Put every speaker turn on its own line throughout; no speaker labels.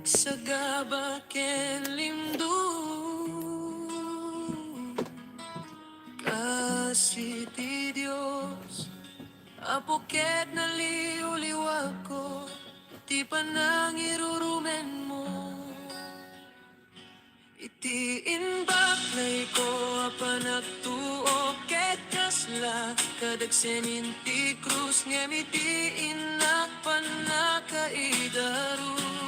nagsagaba ken limdu kasi ti Dios apoket na liuliwag ko ti panangirurumen mo iti inbaklay ko apanagtuo ket kasla kadagsenin ti krus ngem iti inak panakaidarus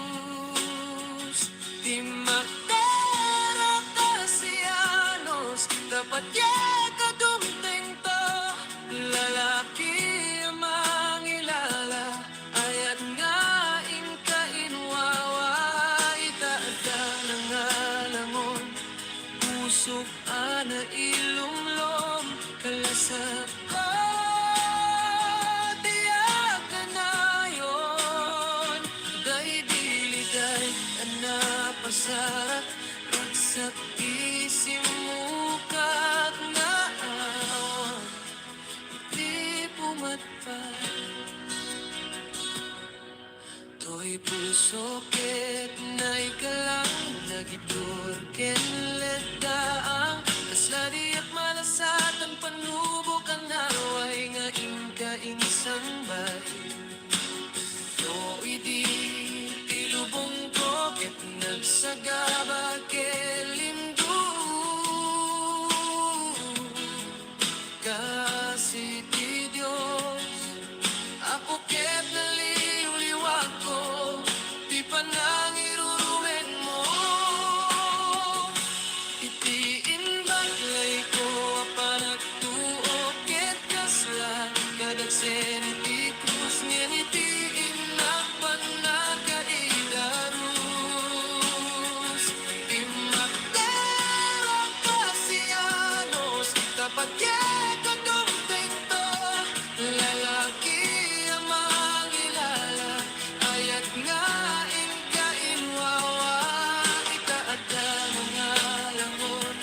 ti maktera kasianos dapat kadumteng to lalaki mangilala ayat nga inka inwawa itaada nangalangon pusok ana ilumlom kalasap ko tiyak kanayon day diliday anapasarat ragsak isimukat nga awan di pumatpat to'y puso ket na ikalang nagitur ken ledaang kasladiak malasatan panubo kan narway nga inka insambay no idi tilubong ko ket nagsagaba kelimdu kasi ti Dios ako ket naliwliwag ko di panangirurumen mo iti inbaklay ko apanagtuo ket kasla kadagsen iti krus ngem iti inak panakaidarus ti maktera kasianos tapat kadumteng to lalaki ang mangilala ayat nga inka inwawa itaada mga langon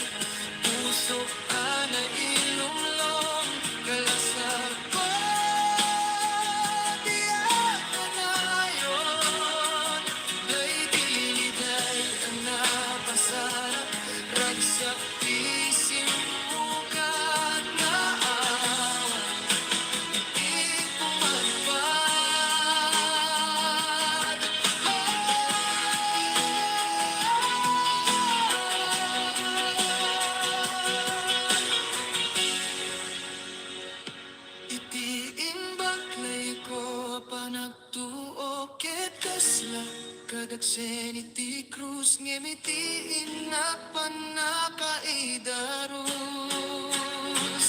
pusok ana ilumlom kalasar ko tiyak kanayon day diliday ang napasarap ragsak isimukat na awan di pumatpat iti inbaklay ko panagtuo ket kasla kadagsen iti krus ngem iti inak panakaidarus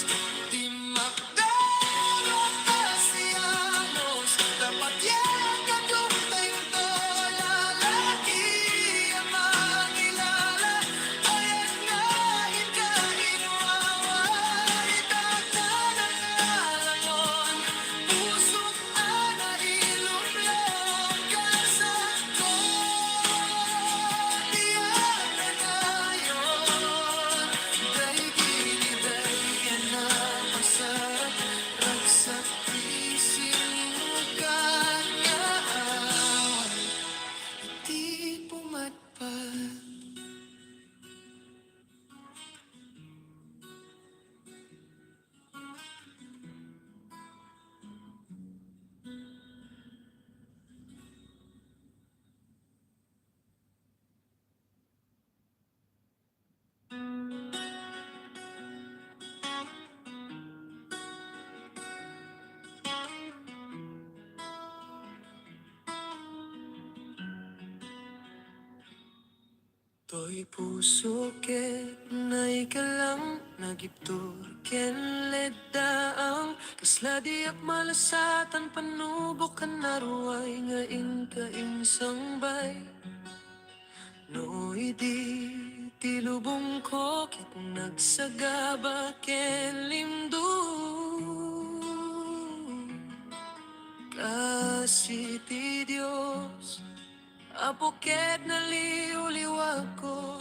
ti maktera kasianos dapat kadumteng to lalaki ang mangilala ayat nga inka inwawa itaada nangalangon pusok ana ilumlom kalasap ko tiyak kanayon day diliday anapasarap ragsak isimukat nga awan di pumatpat. To'y puso ket na ikalang nagiptur ken ledaang kasladiak malasatan panubok kan narway nga inka insangbay no idi tilubong ko ket nagsagaba ken limdu kasi ti Dios apoket na liuliwag ko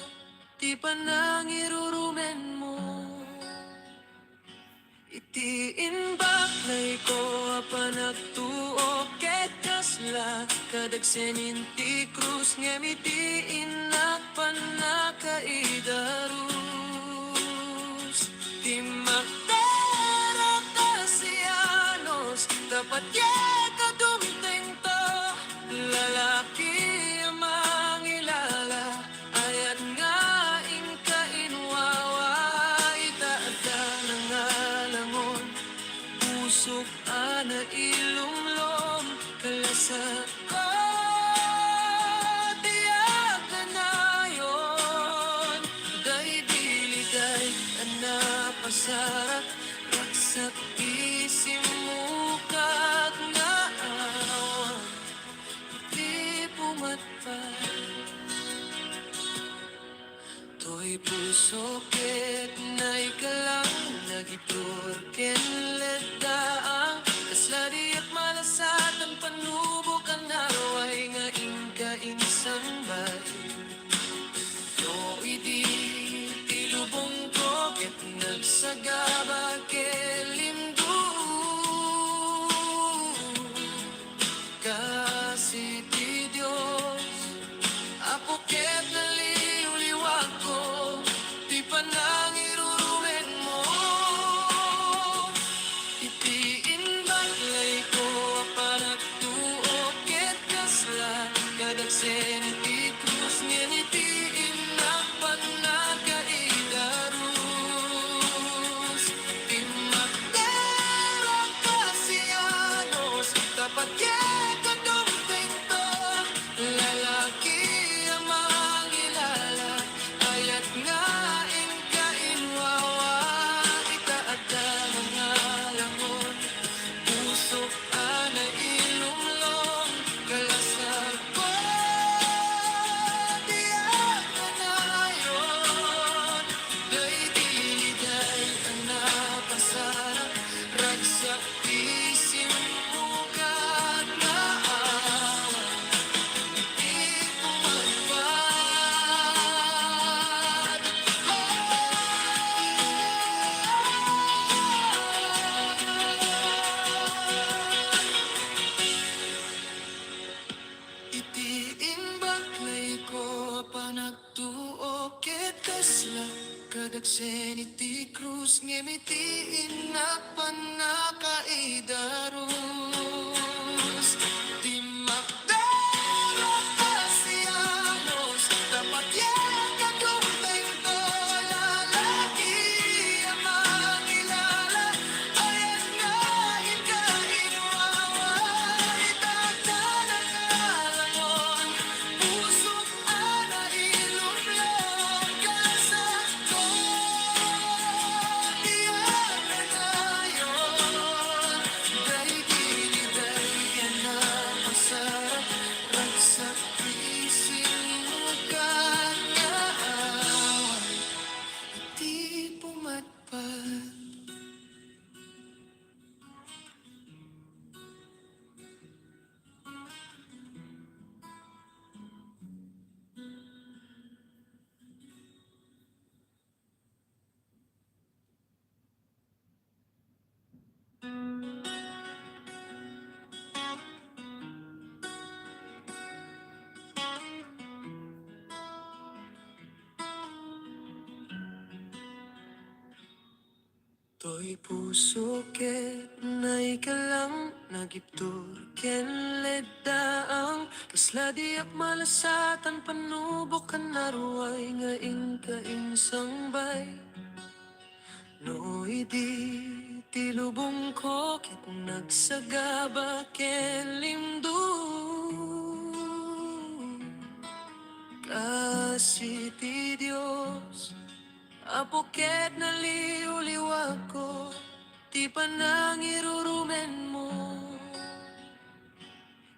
ti panangirurumen mo iti inbaklay ko apanagtuo ket kas kasla kadagsen inti krus ngemiti inak panakaidarus timak tera kasianos dapat kadumteng to lalaki ang mangilala ayat nga ingka inwawa itaada ng alangon pusok ana ilumlom kalasa ko tiyak na yon day diliday ana pasarap raksak isimukat nga awan di pumatpad to'y puso ket na ikalang nagitur ken ledaang kaslari at malasatan panubukan naraway nga ingka insambay no idi tilubong ko ket nagsagaba kelindu kasi ti Diyos apo ket naliwliwag ko di pa nangirurumen mo itiin baklay ko panagtuo ket kasla kadagsen iti krus ngem itiin nakpan nakaidarus timakdera kasianos tapat kadumteng to lalaki ang mangilala ayat nga ingka inwawa itaada ng alangon pusok ana ilumlom kalasar ko tiyak na yon day diliday ang napasarap ragsak isim mukat na awan di pumatpad itiin baklay ko panagtuo ket kasla kadagsen iti krus ngem itiin nakpan nakaidarus timakdera kasianos dapat kadumteng to lalaki ang mangilala ayat nga ingka inwawa itaada ng alangon pusok ana ilumlom kalasa ko tiyak na yon day diliday yan na masarap ragsak isimukat nga awan di pumatpad. To'y puso ket na ikalang nagiptur ken ledaang kasla diak malasatan panubokan naruay nga ingka insangbay no idi tilubong ko ket nagsagaba ken limdu kasi ti Diyos apo ket naliwliwag ko di pa nangirurumen mo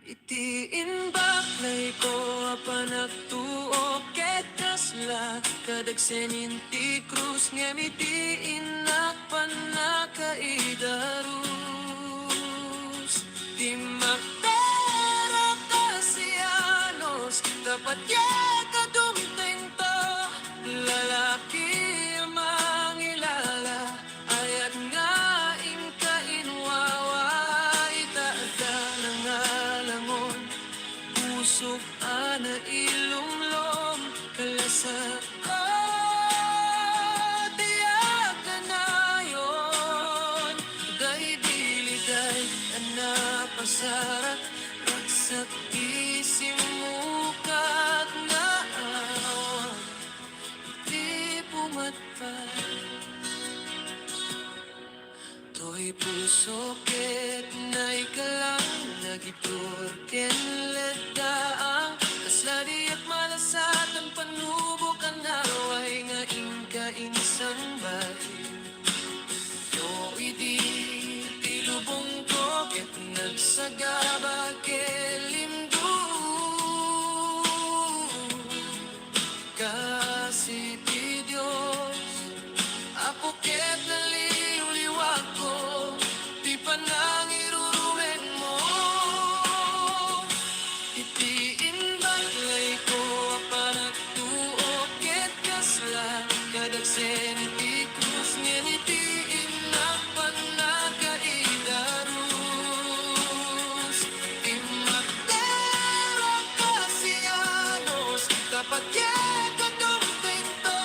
itiin baklay ko panagtuo ket kasla kadagsen inti krus ngem itiin nakpan nakaidarus timakdera kasianos dapat kadumteng to lalaki ang mangilala ayat nga ingka inwawa itaada ng alangon Pusok ana ilumlom kalasat ko. Tiyak na yon. Day diliday anak pasarat. Ragsak isimukat na awan. Di pumatpat. To'y puso ket na ikalang nagitur ken ledaang kasladi at malasatan panubukan naraway nga inka insan bay. No idi tilubong ko ket nagsagaba kelimdu kasi ti Diyos ako ket naliwliwag ko, di pa nang irurumen mo. Itiin baklay ko, panagtuo ket kasla, kadagsen iti krus ngem itiin na panagkaidarus. Imaktero pasianos, dapat yekadumtento,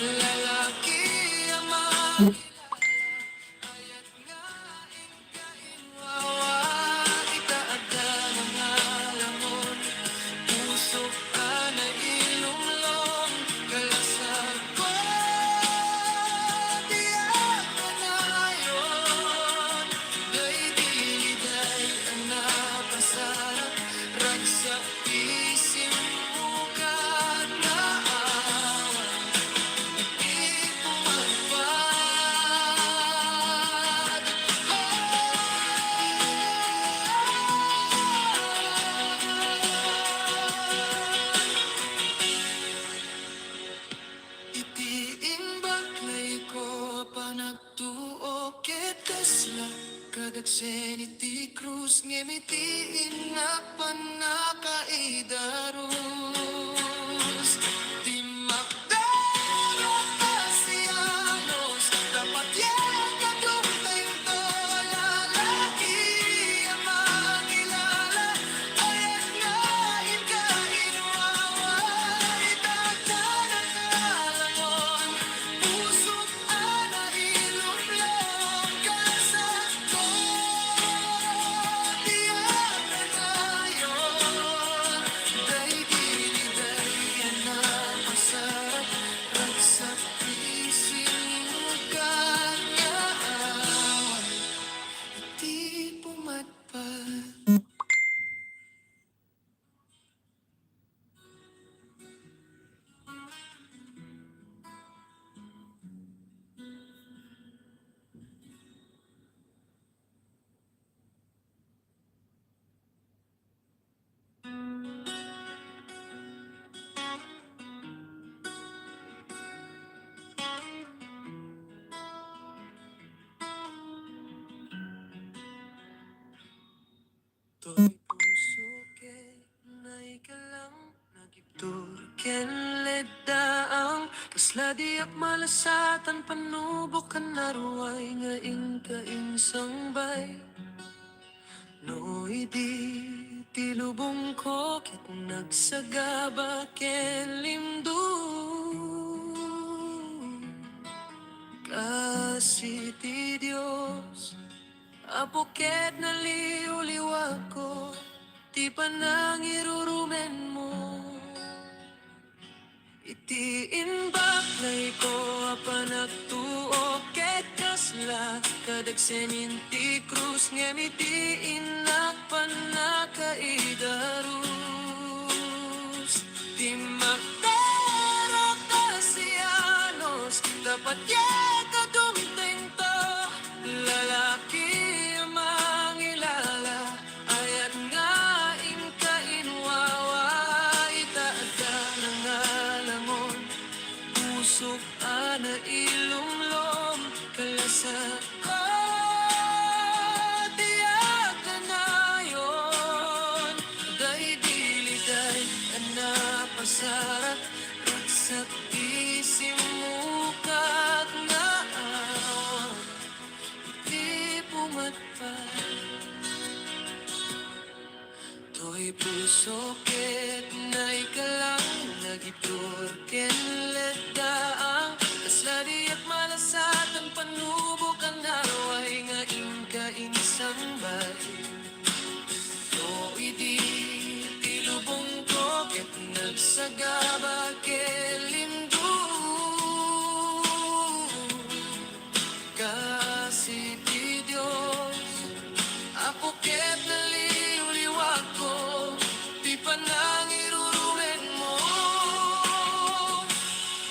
lalaki ang ayat nga inkainwawa itaada ng alamon. Pusok ka na ilumlong kalasag ko. Tiyak na ngayon. Day diliday ang napasarap. Ragsak isimukat na awan. Di pumagpag. Itiin baklay ko panagtuo ket kasla kadagsen iti krus ngem itiin na panakaidarus. Timakdero pasianos, dapat yekadumtento, lalaki ang mangilala. Ayat nga inkainwawa itagdanan na alangon. Pusok ana ilumlom kalasat ko. Tiyak na ngayon. Day diliday na masarap. Ragsak isimukat nga awan. Di pumatpat. To'y puso ket na ikalang nagibtur ken ledaang kasladi at malasatan panubok kan naruay nga inka insang bay. No idi tilubong ko ket nagsagaba ken limdu kasi ti Diyos apoket na liwliwag ko, di pa nang irurumen mo. Itiin baklay ko panagtuo ket kasla kadagsen inti krus ngem itiin na panakaidarus. Timaktero pasianos, dapat yekadumtento, lalaki ang mangilala. Ayat nga inkainwawa itaada ng alamon. Pusok ana ilumlom kalasat ko. Tiyak na ngayon. Day diliday ang napasarap. Ragsak isimukat na awan. Di pumatpat. To'y puso puso ket na ikalang nagitur ken ledaang kasladi at malasatan panubo kan naraway nga inka insang bay no idi tilubong ko ket nagsagaba kelindu kasi ti Diyos ako ket naliwliwag ko di pa nang irurumen mo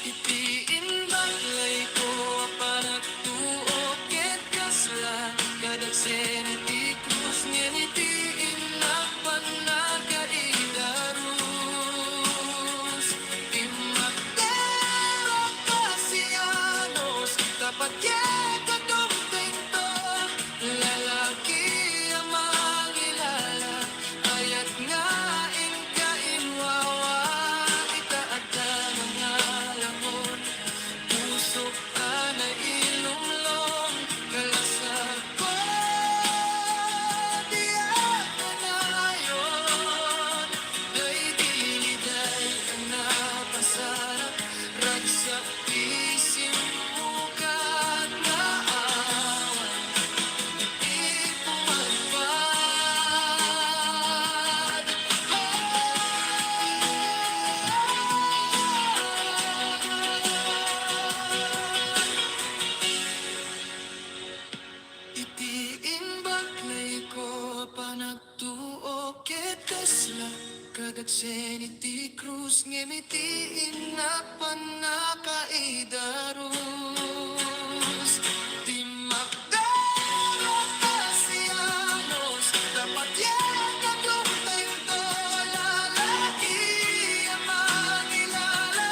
itiin baglay ko panagtuo ket kasla kadagsen iti krus ngem itiin nakpanagkaidarus imakdero pasianos tapat ket adumtento lalaki ang mangilala ayat nga inkainwawa itaadda mga lamon puso ka na ilumlong kalasag ko diyan na nayon day diliday ang napasarap ragsak isim mo ka na awan di pumalpad itiin baklay ko panagtuo ket kasla kadagsen iti krus ngem itiin nakpanakaidarus di makdaro pasianos dapat yan kadumtento lalaki ang mangilala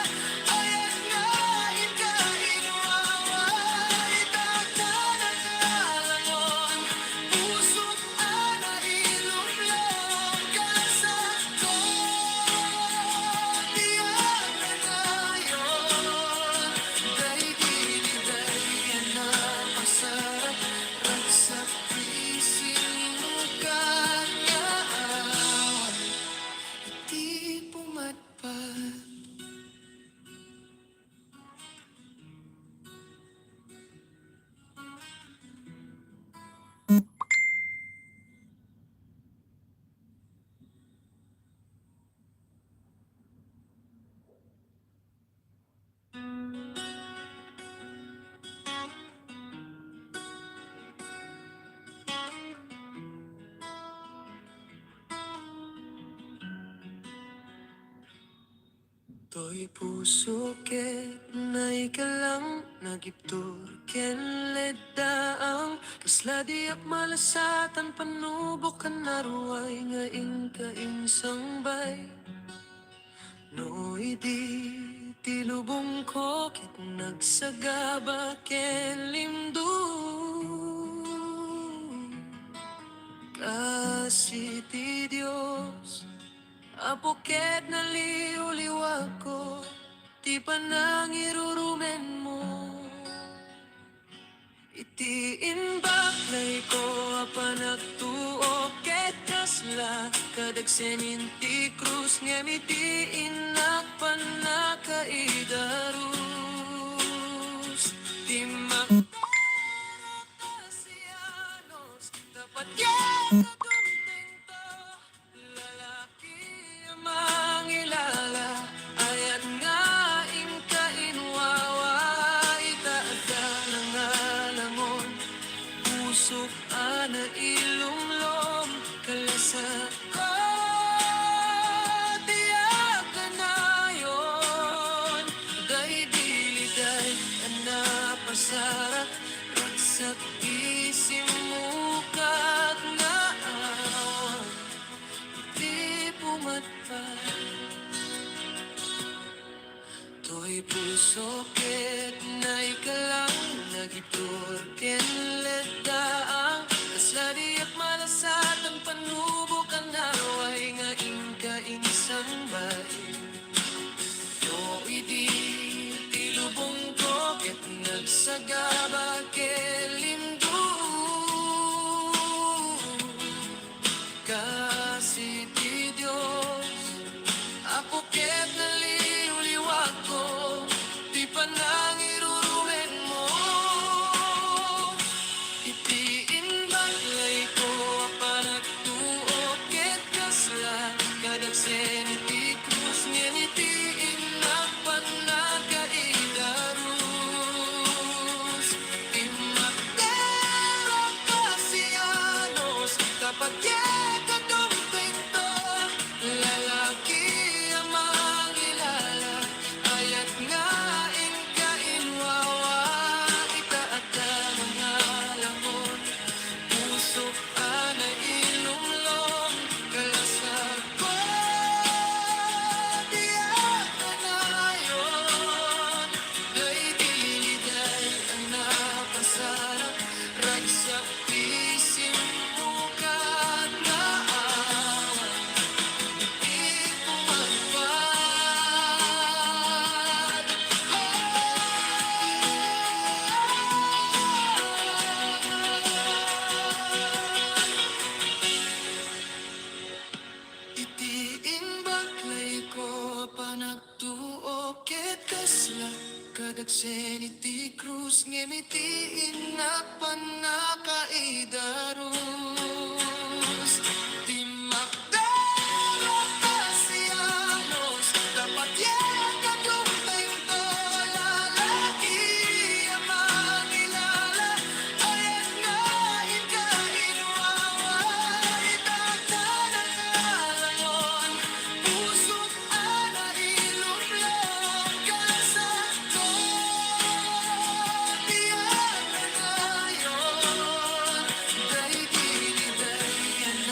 ayan nga inkainwawa itagdanan alangon puso ana ilumlong kalasag ko diyan na nayon day diliday yan napasarap ragsak isin mo ka nga awan di pumatpat to'y puso ket na ikalang nagiptur ken ledaang kasladi ak malasatan panubok kan naruay nga inka insang bay no idi tilubong ko ket nagsagaba ken limdu kasi ti Diyos apoket na liwliwag ko di pa nang irurumen mo itiin baklay ko panagtuo ket kasla kadagsen inti krus ngem itiin nakpanakaidarus di makdaro pasianos dapat yan kadumtento lalaki ang mangilala ayan nga inkainwawa itaadda ng alangon puso ana ilumlom kalasag ko tiyak ka nayon day diliday ang napasarap ragsak isim mo ka nga awan di pumatpat to'y puso ket na ikalang nagitur ken ledaang kasladi at malasatan panubo kan naroon kadagsen iti krus ngemiti inak panakaidarus Timakdara pasianos dapat yan kadumteng to lalaki ang mangilala ayan nga ikainwawa itagtanang alangon pusot ana ilumlong kasa to tiyan na ngayon day diliday na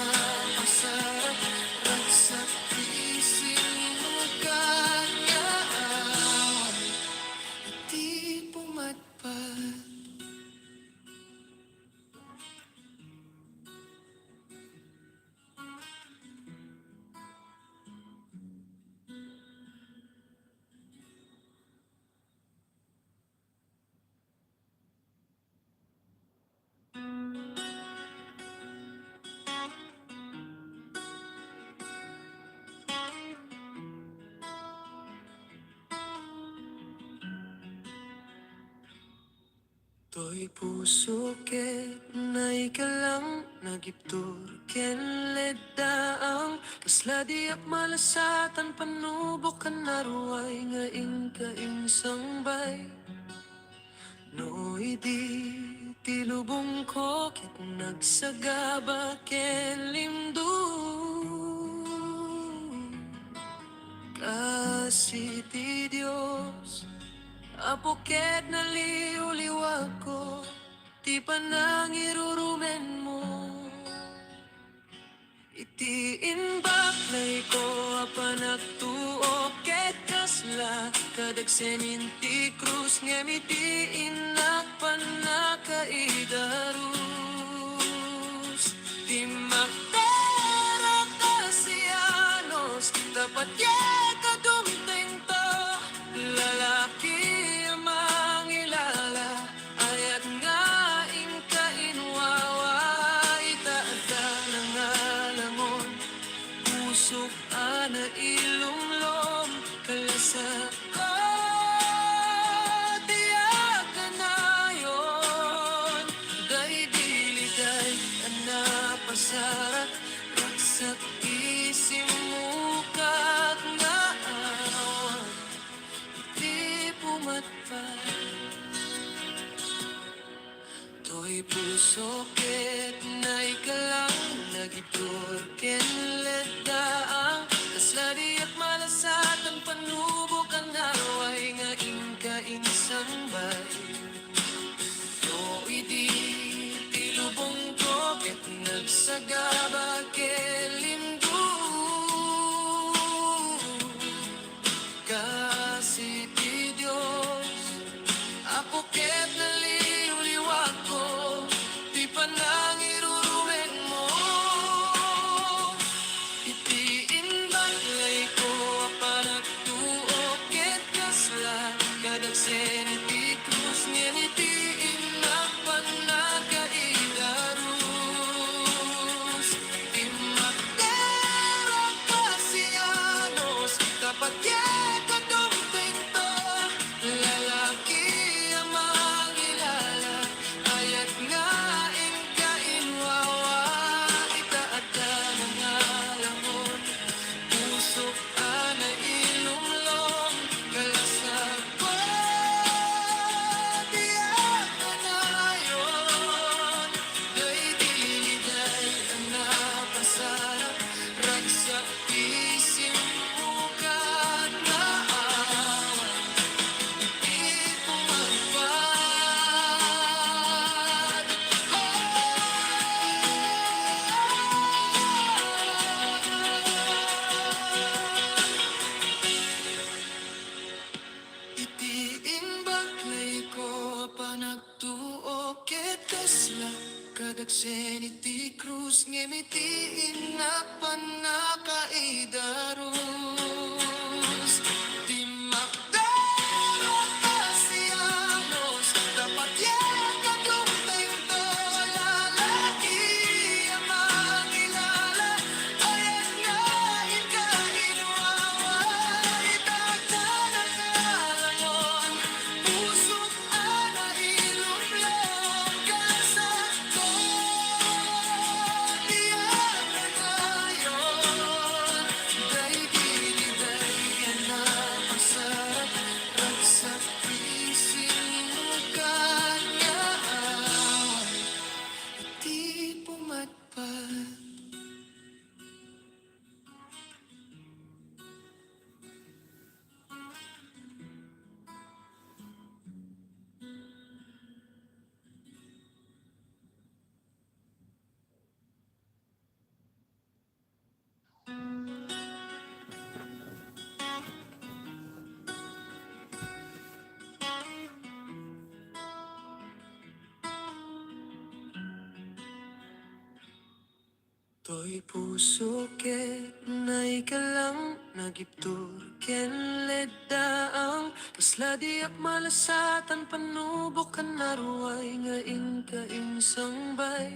pasarap ragsak ising magkanyaan di pumatpat To'y puso ket naikalang nagiptur ken ledaang kasla diak malasatan panubok kan naruay nga inka sangbay no idi tilubong ko ket nagsagaba ken limdu kasi ti Dios Apoket na liuliwag ko, ti panangirurumen mo. Iti inbaklay ko, apanagtuok ket kasla, kadagsenin ti krus ngemiti inak panakaidarus. Ti makdara kasianos, tapat kadumteng to, lalaki mangilala ayat nga inkainwawa itaadda ng alamon pusok ana ilumlom kalasa ko tiyak kanayon day diliday ana pasarat raksak isimukat nga awan di pumatpat To'y puso ket naikalang nagitur ken ledaang kasla diak malasatan panubok ang naruay nga insangbay no idi tilubong ko ket nagsagaba ken limdu kasi ti Dios apoket na liuliwag ko ti panangirurumen mo iti inbaklay ko apanagtuok ket kasla kadagsen iti krus ngem iti inak panakaidarus imakdara pasianos tapat kadumteng to lalaki ang mangilala ayat nga inkainwawa itaadda ng alamon pusok ana ilumlom kalasag ko tiyak kanayon day diliday ang napasarap ragsak isimukat na awan di pumatpat iti inbaklay ko panagtuok ket kasla kadagsen iti krus ngem iti inak panakaidarus To'y puso ket nay kalang nagiptur ken leddaang kasla diak malasatan panubok kan naruay nga inka insang bay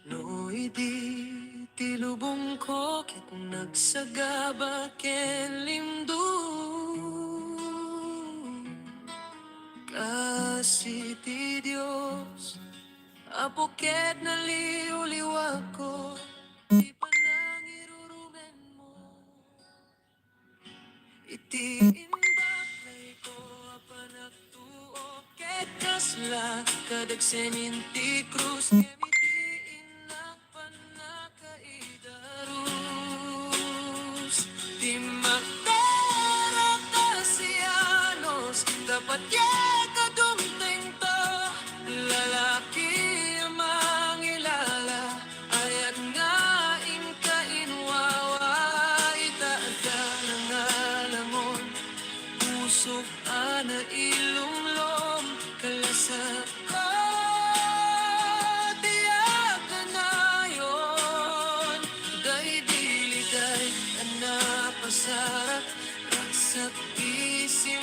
no idi tilubong ko ket nagsagaba ken limdu kasi ti Diyos apoket na liwliwag ko, di pa nang irurumen mo. Iti imbakay ko, apanagtuo, ket kasla, kadagsen inti krus, kemiti inak panakaidarus. Di magdara kasianos, dapat kadumteng to, lalaki ang mangilala, ayat nga inka inwawa, itaada ng alamon, pusok ana ilumlom, kalasat ko, tiyak na yon, day diliday, anapasarat, raksak isimukat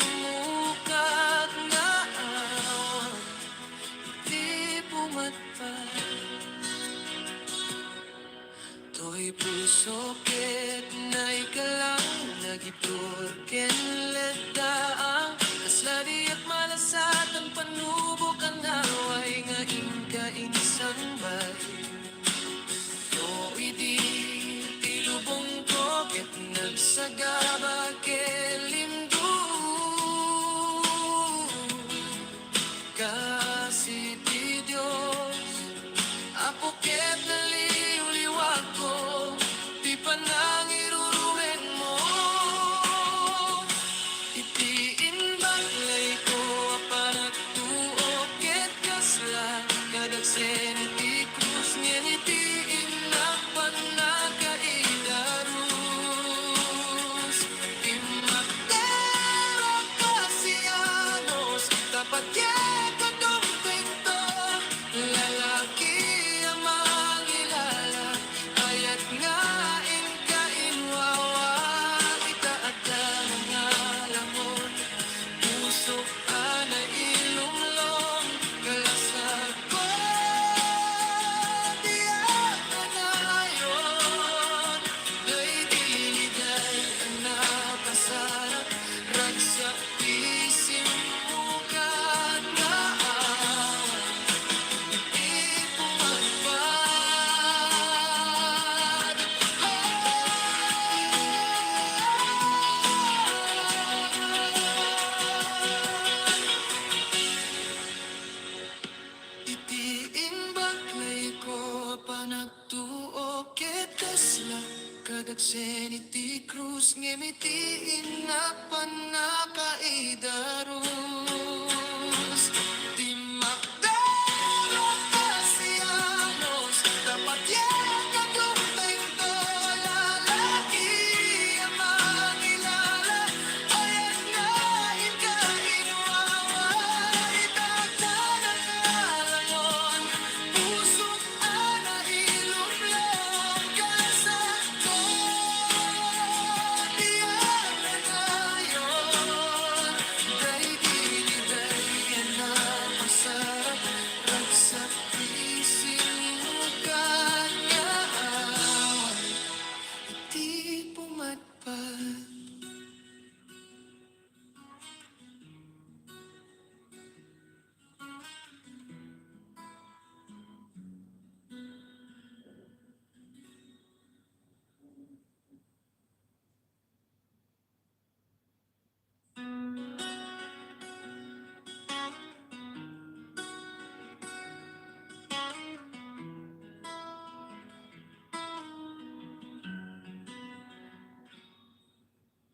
nga awan, di pumatpat. To'y puso ket nay kalang nagipur ken leddaang kasla diak malasatan panubok ang naway nga inka insang bay no idi tilubong ko ket nagsagaba ken limdu kasi ti Diyos apoket na liwliwag ko, di pa nang irurumen mo. Itiin baklay ko, apanagtuo, ket kasla, kadagsen iti krus, ngem itiin nakpan nakaidarus. Imakdera kasianos, tapat kadumteng to, lalaki ang mangilala, ayat nga inka inwawa, itaada ng alamon, pusok ana ilumlom, kalasag ko, tiyak na ngayon, day diliday ang napasarap, ragsak isimukat na awan, di pumatpat. Itiin baklay ko, panagtuo, ket kasla, kadagsen iti krus, ngem itiin nakpan nakaidarus. Di magdara kasianos, dapat kadumteng to, lalaki ang mangilala, ayat nga inka inwawa, itaada ng alamon, pusok ana ilumlom, kalasag ko, tiyak na ngayon, day diliday ang napasarap, ragsak isimukat nga awan, di pumatpat.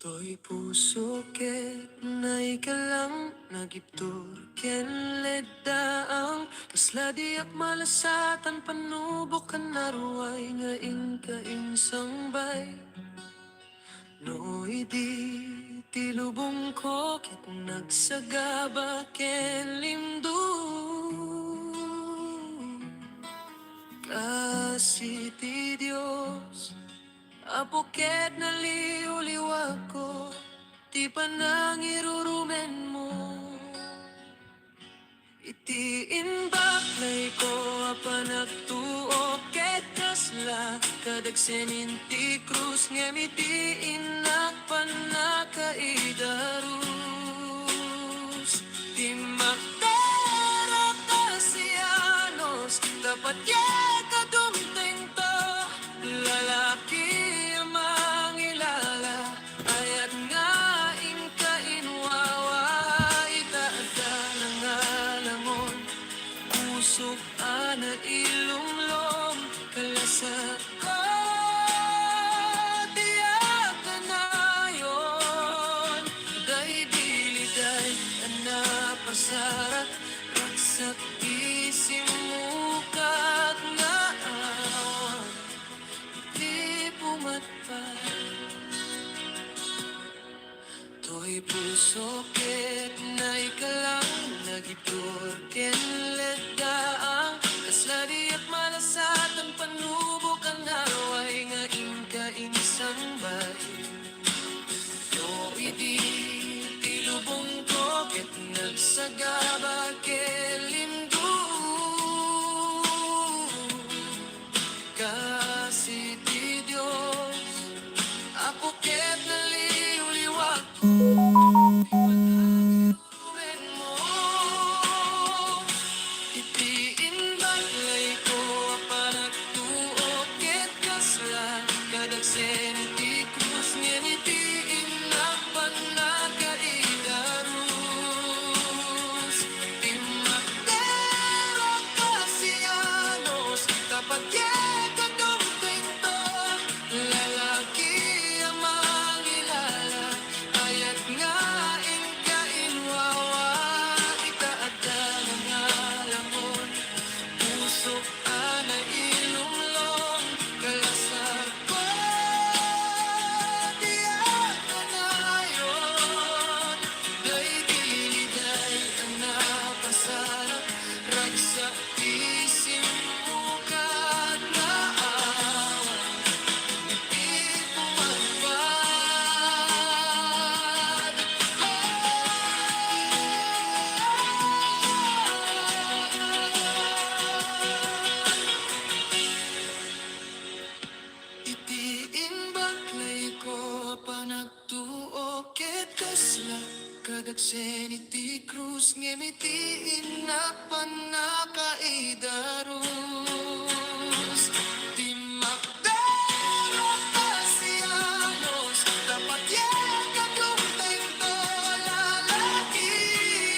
To'y puso ket nay kalang nagiptur ken leddaang kasla diak malasatan panubok kan naruay nga inka insang bay no idi tilubong ko ket nagsagaba ken limdu Kasi ti Diyos, apoket na liuliwag ko, ti panangirurumen mo. Iti inbaklay ko apan nagtuo ket kasla kadagsenin ti krus ngem iti inak panakaidarus. Ti maktera kasianos dapat ye kadumteng to lalaki mangilala ayat nga inka inwawa itaada nangalangon pusok ana ilumlom kalasat ko tiyak kanayon day diliday anapasarat raksak isimukat nga awan di pumatpat. To'y puso ket na ikalang nagitur ken ledaang kasladi at malasatan panubok ang naraway nga inka insang bay. No idi tilubong ko ket nagsagaba kelindu kasi ti Diyos ako ket naliwliwag Tuwin mo, itiin baglay ko panagtuo ket kasla kadagsen iti krus ngem iti inak panakaidarus. Timakdero kasianos tapat ye kadumteng to lalaki ang mangilala ayat nga inka inwawa itaada nangalangon pusok ana ilumlom kalasar ko tiyak kanayon day diliday ang napasarap ragsak isimukat na awan di pumatpad. Itiin baklay ko panagtuo ket kasla kadagsen iti krus ngem iti inak panakaidarus. Ti makdero kasianos dapat ye kadumteng to lalaki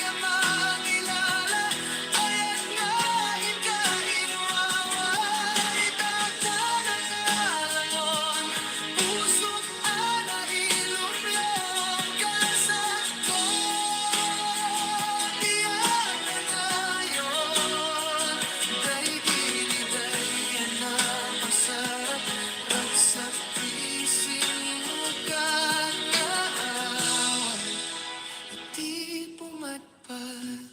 ang mangilala ayat nga inka inwawa itaada nangalangon pusok ana ilumlom kalasat ko tiyak kanayon day diliday anapasarap ragsak isimukat nga awan di pumatpat.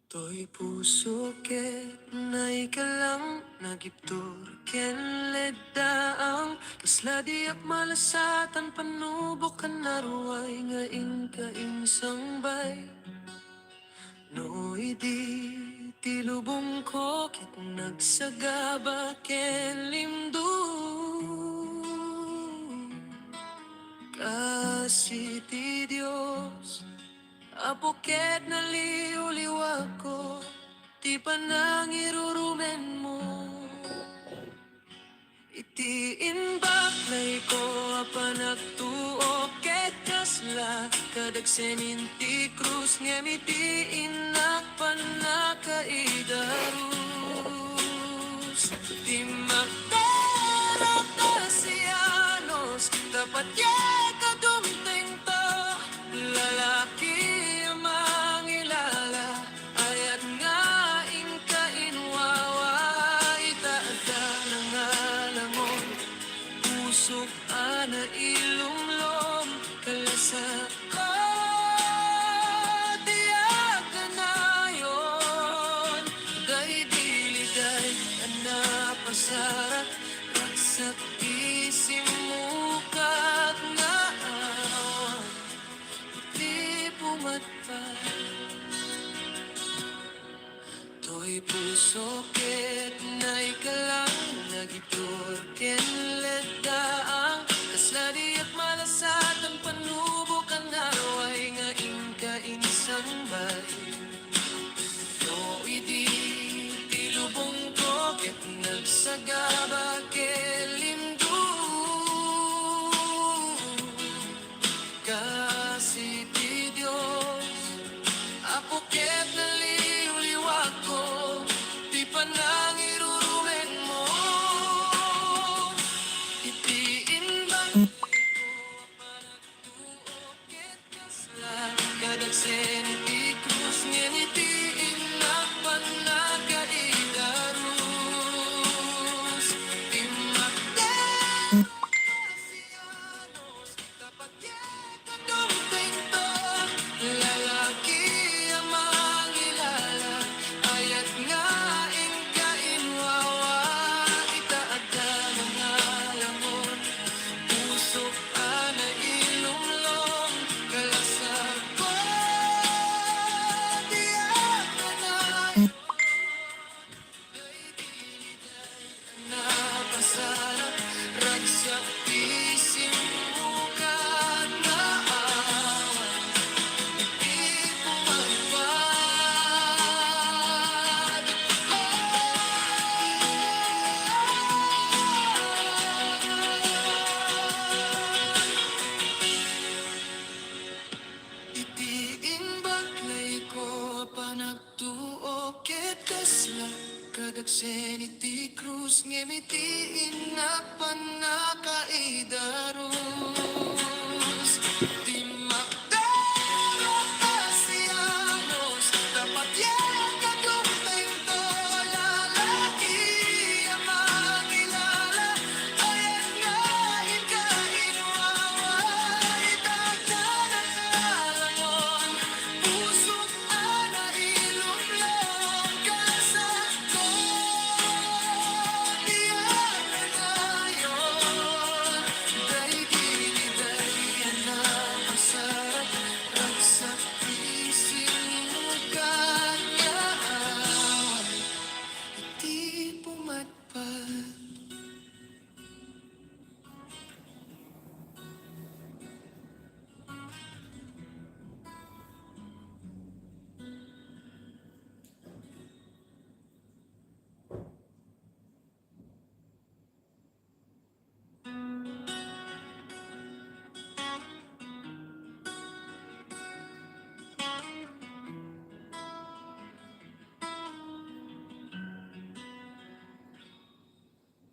To'y puso ket na ikalang nagiptur ken ledaang kasladi ak malasatan panubok kan naruay nga inka insang bay. No idi tilubong ko ket nagsagaba ken limdu kasi ti Diyos apoket na liuliwag ko ti panangirurumen mo. Itiin baklay ko apan nagtuo ket kasla kadagsenin ti krus ngem iti inak panakaidarus. Di magdarapasianos, dapat kadumting to. Lalaki ang mangilala, ayat nga inkainwawa, itaada ng alamon. Pusok ana ilumlom, kalasa ko, tiyak ka na yun. Day diliday, anapasara, raksak isimukat nga awan, di pumatpad. To'y puso ket na ikalang nagitur ken ledaang kasladi at malasatan panubok ang araway nga inka insang bay. No idi tilubong ko ket nagsagaba kelimdu kasi ti Diyos apo ket naliwliwag ko, di pa nang irurumen mo. Itiin ba ko panagtuo ket kasla, kadagsen iti krus ngem itiin na panagkaidarus. Di magdarapasianos, dapat kadumting to. Lalaki ang mangilala, ayat nga inkainwawa, itaada ng alamon. Pusok ana ilumlom, kalasag ko, tiyak ka na yun. Day diliday, napasarap, ragsak isimukat na awan, di pumatpad. Itiin baklay ko panagtuo ket kasla, kadagsen iti krus ngem itiin na panakaidarus. Di magdarapasianos, dapat kadumting to. Lalaki ang mangilala, ayat nga inkainwawa, itaada ng alamon. Pusok ana ilumlom, kalasag ko, tiyak ka na yun. Day diliday, anapasarap, ragsak isimukat nga awan, di pumatpad.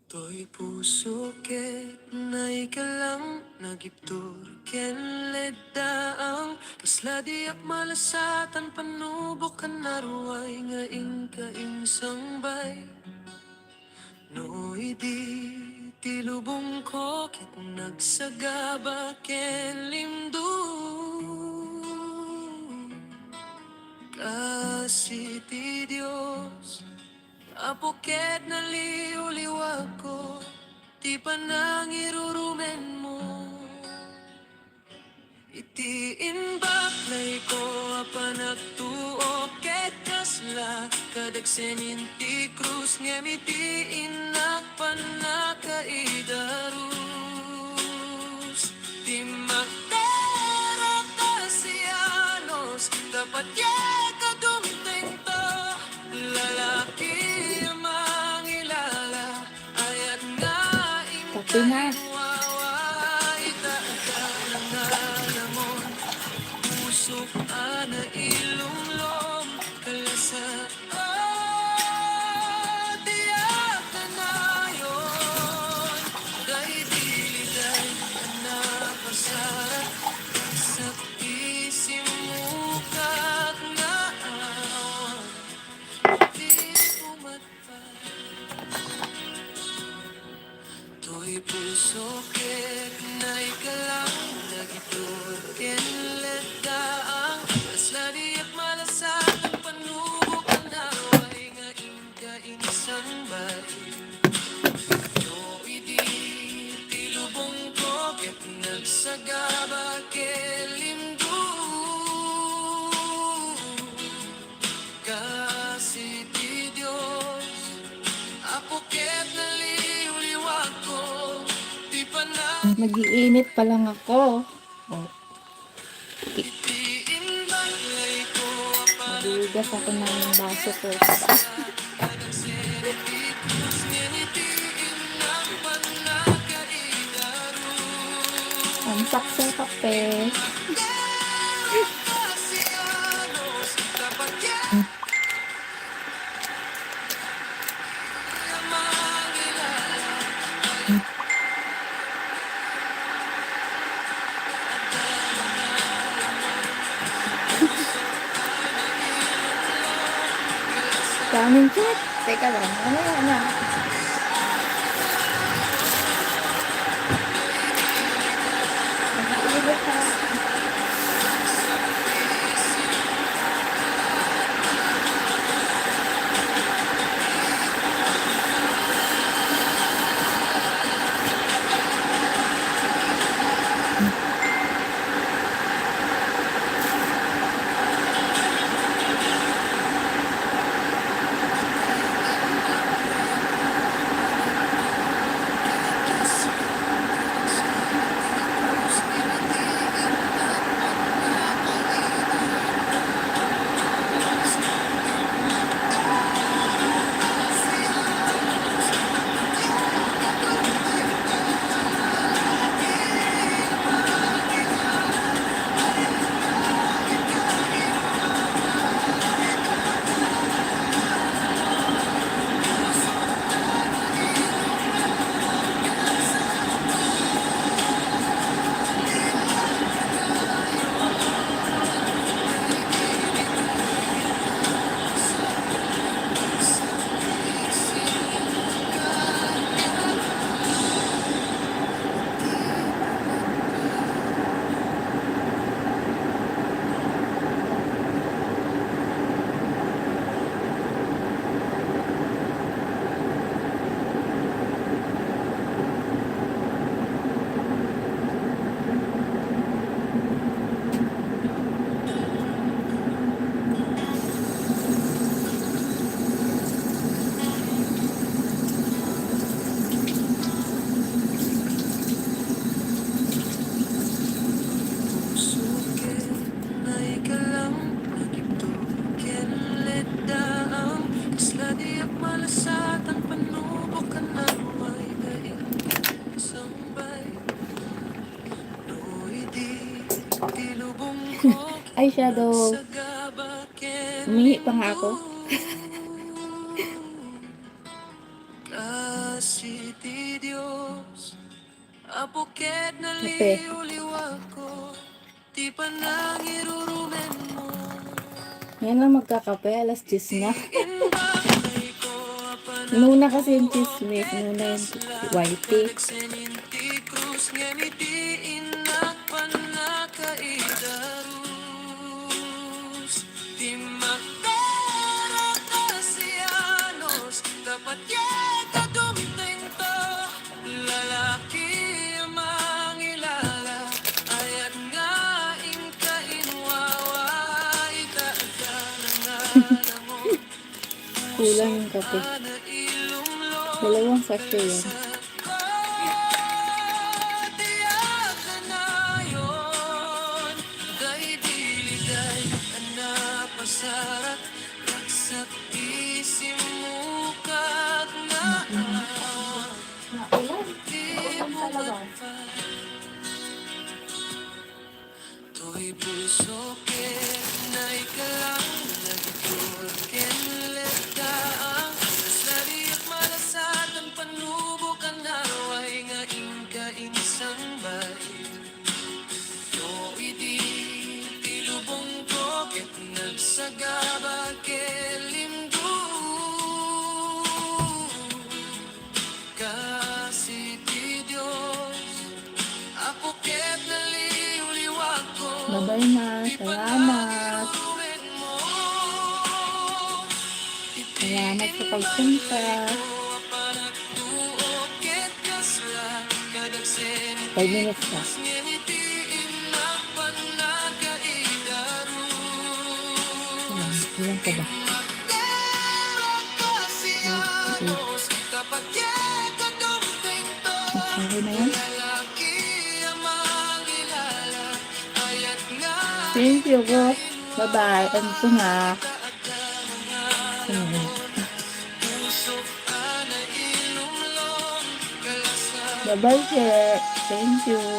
To'y puso ket na ikalang nagiptur ken ledaang kasladi ak malasatan panubok kan naruay nga inka insang bay. No idi tilubong ko ket nagsagaba ken limdu kasi ti Diyos apo ket naliwliwag ko, di pa nang irurumen mo. Itiin baklay ko panagtuo ket kasla, kadagsen inti krus ngem itiin na panakaidarus. Di magdarapasianos, dapat kadumting to. Lalaki ang mangilala, ayat nga
Okay na.
inkainwawa, itaada ng alamon. Pusok ana ilumlom, kalasa, tiyak ka bukit na ikalang nagitur kinletaang asla diyak malasat ang panubok ang naway nga inka inisan bay no idi tilubong ko ket nagsagaba kelimdu kasi ti Diyos apoket na liwliwag ko di pa na
Mag-iinit pa lang ako. Oh,
itiin balay ko
maghihigas ako ng baso ko.
kadang sinipitos nginitiin ng panagkaidaru
Ang saksa kape.
kasi anos dapat yan mangilala
Daming chat. Teka lang. Ano yan na? Mag-iinit pa.
suket na ikalang nagito kinletaang isla diyak malasat ang panubok ka na may dahil sambay no idi tilubong ko
Ay, shadow.
nagsagaba
Umihi pa nga ako.
kasi ti Diyos apoket na
Kape.
liwliwag ko di pa nang irurumen mo
Ngayon lang magkakape. Alas 10 na.
inbakay ko
Nuna kasi yung chismis. Nuna yung whitey.
Nagseninti krus ngeniti inak panakaidarus di magdara kasianos dapat yata dumitento lalaki ang mangilala ayat nga inka inwawa itaada na ngalan mo
Kulang yung kape.
ana ilumlo
2 sachet yan.
Sarap raksak isimukat na di bumat pa to'y puso na ikalang nagitur kinletaang asla diyak malasat ang panubok ang naraway nga inka inisang bay no idi tilubong ko ket nagsagaba kelimdu kasi ti Diyos
Bye-bye na. Salamat. Salamat sa pagpunta. 5 minutes na. Ilan ka ba? Okay na yan? Thank you po. Bye-bye. Ano ito nga? Bye-bye, sir. Thank you.